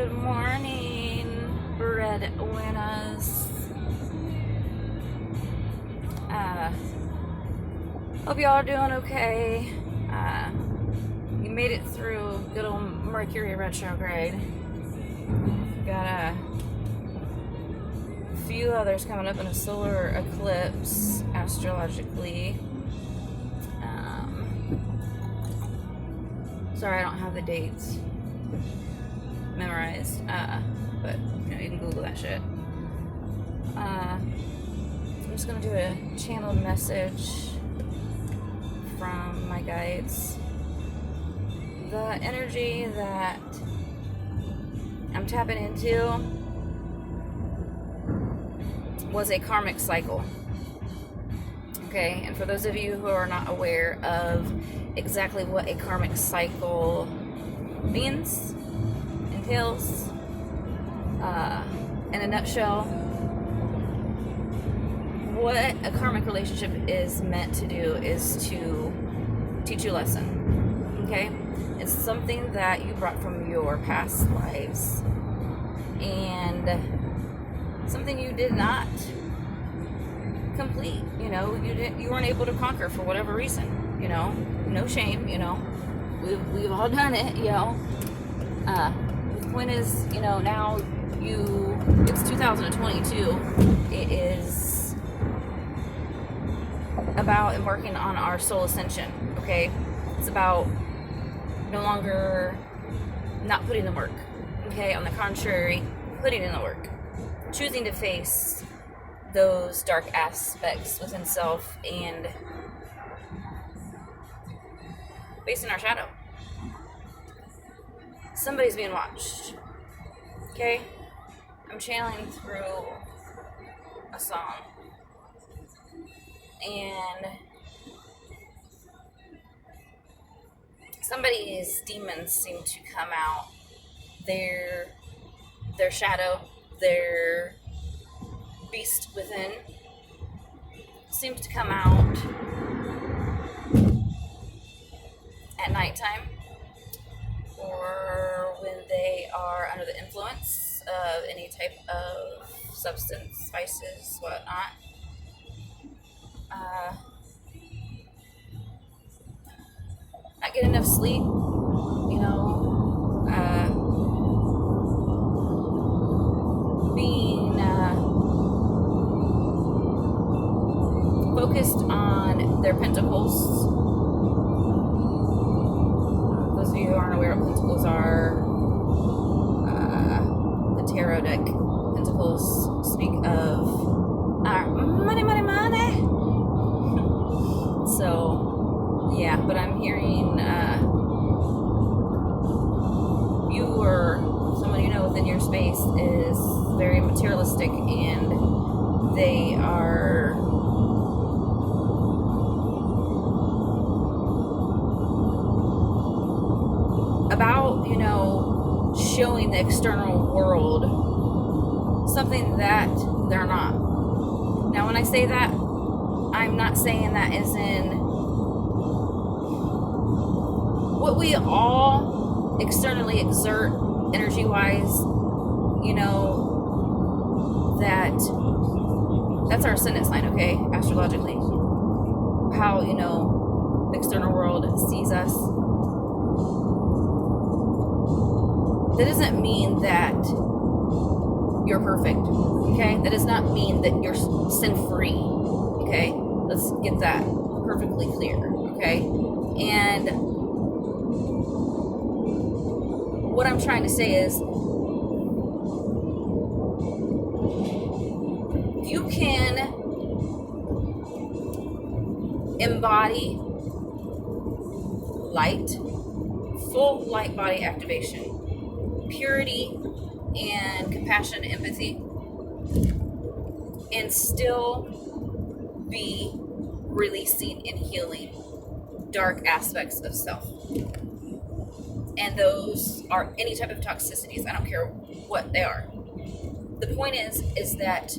Good morning, breadwinners. Hope y'all are doing okay. You made it through good old Mercury retrograde. Got a few others coming up in a solar eclipse astrologically. Sorry, I don't have the dates memorized, but you can Google that shit. I'm just gonna do a channeled message from my guides. The energy that I'm tapping into was a karmic cycle. Okay, and for those of you who are not aware of exactly what a karmic cycle means, entails, in a nutshell, what a karmic relationship is meant to do is to teach you a lesson. Okay, it's something that you brought from your past lives and something you did not complete. You weren't able to conquer for whatever reason. No shame. We've all done it. The point is, now it's 2022. It is about embarking on our soul ascension. Okay, it's about no longer not putting the work. Okay, on the contrary, putting in the work, choosing to face those dark aspects within self and facing our shadow. Somebody's being watched. Okay, I'm channeling through a song, and somebody's demons seem to come out. Their shadow, their beast within seems to come out at nighttime or when they are under the influence of any type of substance, spices, whatnot. Not get enough sleep, being focused on their pentacles. Those of you who aren't aware what pentacles are, the tarot deck pentacles speak of our money. So, yeah, but I'm hearing you or someone within your space is very materialistic, and they are about, showing the external world something that they're not. Now, when I say that, I'm not saying that as in what we all externally exert energy-wise, that's our ascendant sign, okay, astrologically. How, the external world sees us. That doesn't mean that you're perfect, okay? That does not mean that you're sin-free, okay? Let's get that perfectly clear, okay? And what I'm trying to say is, you can embody light, full light body activation, purity and compassion and empathy, and still be releasing and healing dark aspects of self. And those are any type of toxicities. I don't care what they are. The point is that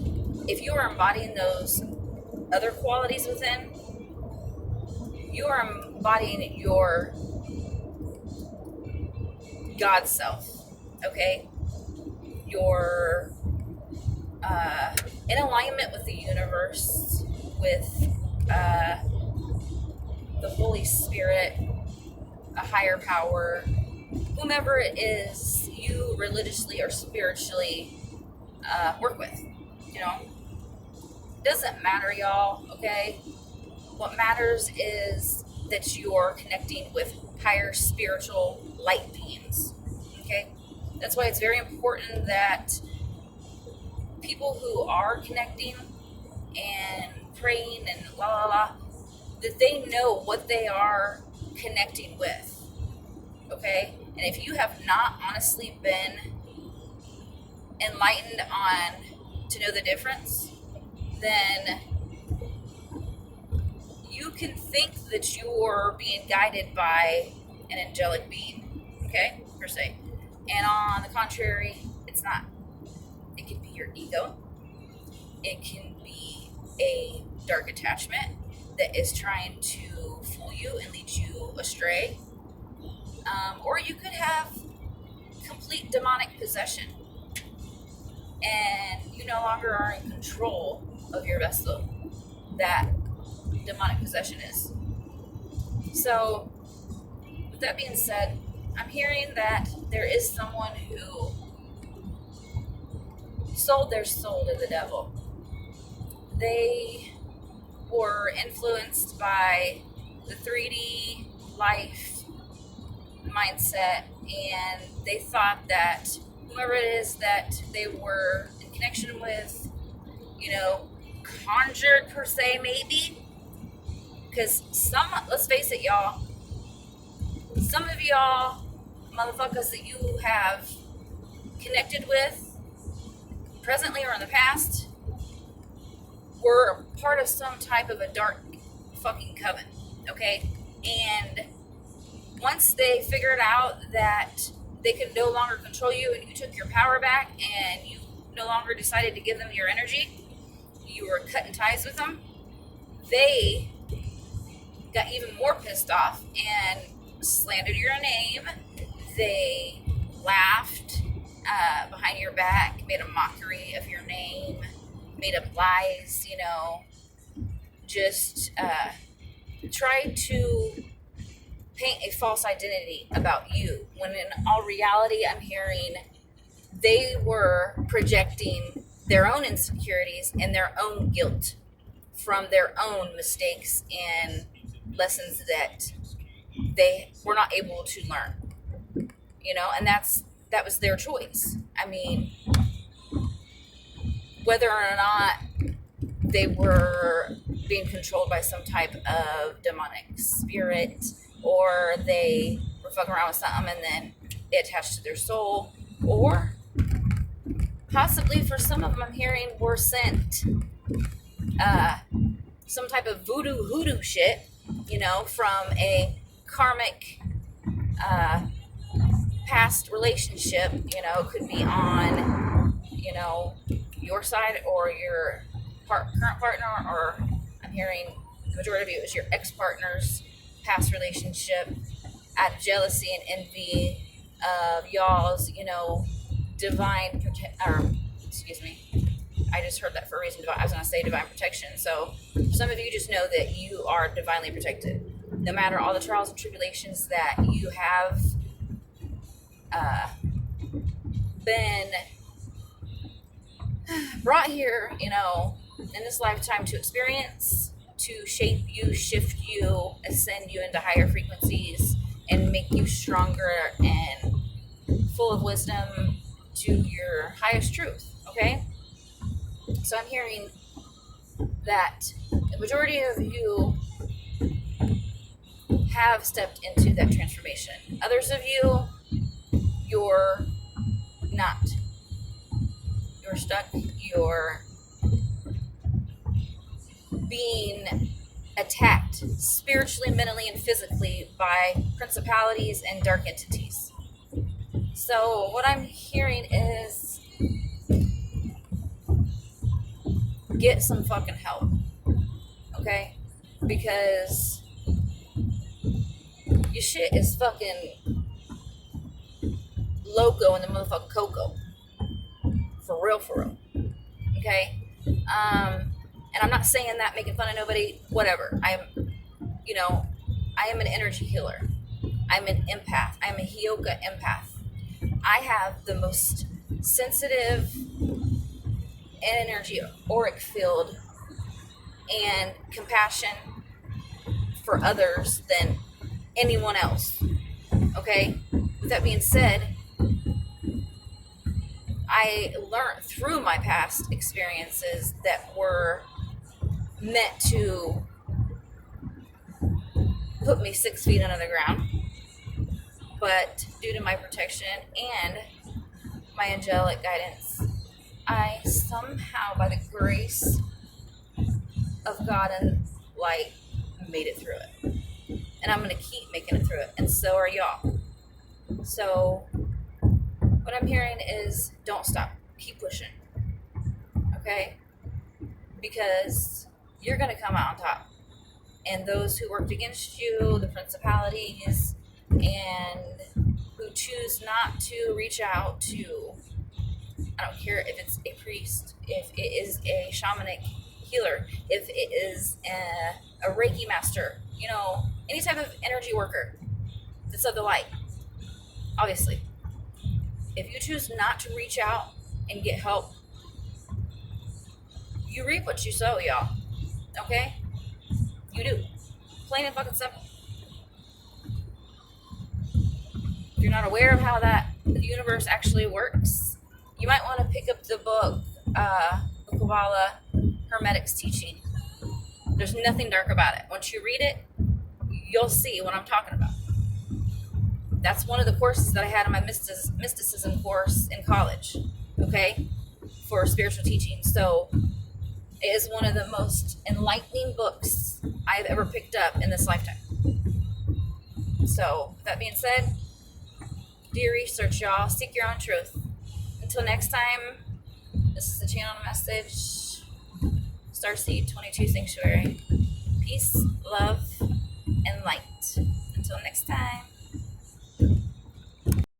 if you are embodying those other qualities within, you are embodying your God self, okay? you're in alignment with the universe, with the Holy Spirit, a higher power, whomever it is you religiously or spiritually work with. You know, doesn't matter, y'all. Okay, what matters is that you're connecting with higher spiritual light beings. Okay, that's why it's very important that people who are connecting and praying and la la la, that they know what they are connecting with. Okay, and if you have not honestly been enlightened on to know the difference, then you can think that you're being guided by an angelic being, okay, per se. And on the contrary, it's not. It can be your ego. It can be a dark attachment that is trying to fool you and lead you astray. Or you could have complete demonic possession and you no longer are in control of your vessel. That demonic possession is. So, with that being said, I'm hearing that there is someone who sold their soul to the devil. They were influenced by the 3D life mindset, and they thought that whoever it is that they were in connection with, you know, conjured per se, maybe. Because let's face it, y'all, some of y'all motherfuckers that you have connected with presently or in the past were part of some type of a dark fucking coven, okay? And once they figured out that they could no longer control you and you took your power back and you no longer decided to give them your energy, you were cutting ties with them, they got even more pissed off and slandered your name. They laughed behind your back, made a mockery of your name, made up lies, you know, just tried to paint a false identity about you, when in all reality, I'm hearing they were projecting their own insecurities and their own guilt from their own mistakes and lessons that they were not able to learn, you know, and that was their choice. I mean, whether or not they were being controlled by some type of demonic spirit, or they were fucking around with something and then it attached to their soul, or possibly for some of them I'm hearing were sent some type of voodoo shit, you know, from a karmic past relationship, you know, could be on, you know, your side or your current partner, or I'm hearing the majority of it was your ex-partner's past relationship, out of jealousy and envy of y'all's, you know, I just heard that for a reason. I was going to say divine protection. So some of you just know that you are divinely protected. No matter all the trials and tribulations that you have been brought here, you know, in this lifetime to experience, to shape you, shift you, ascend you into higher frequencies, and make you stronger and full of wisdom to your highest truth, okay? So I'm hearing that the majority of you have stepped into that transformation. Others of you, you're not. You're stuck. You're being attacked spiritually, mentally, and physically by principalities and dark entities. So what I'm hearing is get some fucking help, okay? Because your shit is fucking loco in the motherfucking cocoa. For real, for real. Okay? And I'm not saying that making fun of nobody, whatever. I am an energy healer. I'm an empath. I'm a yoga empath. I have the most sensitive energy auric field and compassion for others than anyone else. Okay? With that being said, I learned through my past experiences that were meant to put me 6 feet under the ground. But due to my protection and my angelic guidance, I somehow, by the grace of God and light, made it through it. And I'm going to keep making it through it. And so are y'all. So what I'm hearing is don't stop. Keep pushing. Okay? Because you're going to come out on top. And those who worked against you, the principalities, and who choose not to reach out to, I don't care if it's a priest, if it is a shamanic healer, if it is a Reiki master, any type of energy worker that's of the light, obviously. If you choose not to reach out and get help, you reap what you sow, y'all. Okay? You do. Plain and fucking simple. If you're not aware of how that the universe actually works, you might want to pick up the book, the Kabbalah Hermetics Teaching. There's nothing dark about it. Once you read it, you'll see what I'm talking about. That's one of the courses that I had in my mysticism course in college, okay, for spiritual teaching. So it is one of the most enlightening books I've ever picked up in this lifetime. So, with that being said, do your research, y'all. Seek your own truth. Until next time, this is the channel message. Starseed 22 Sanctuary. Peace, love, and light. Until next time.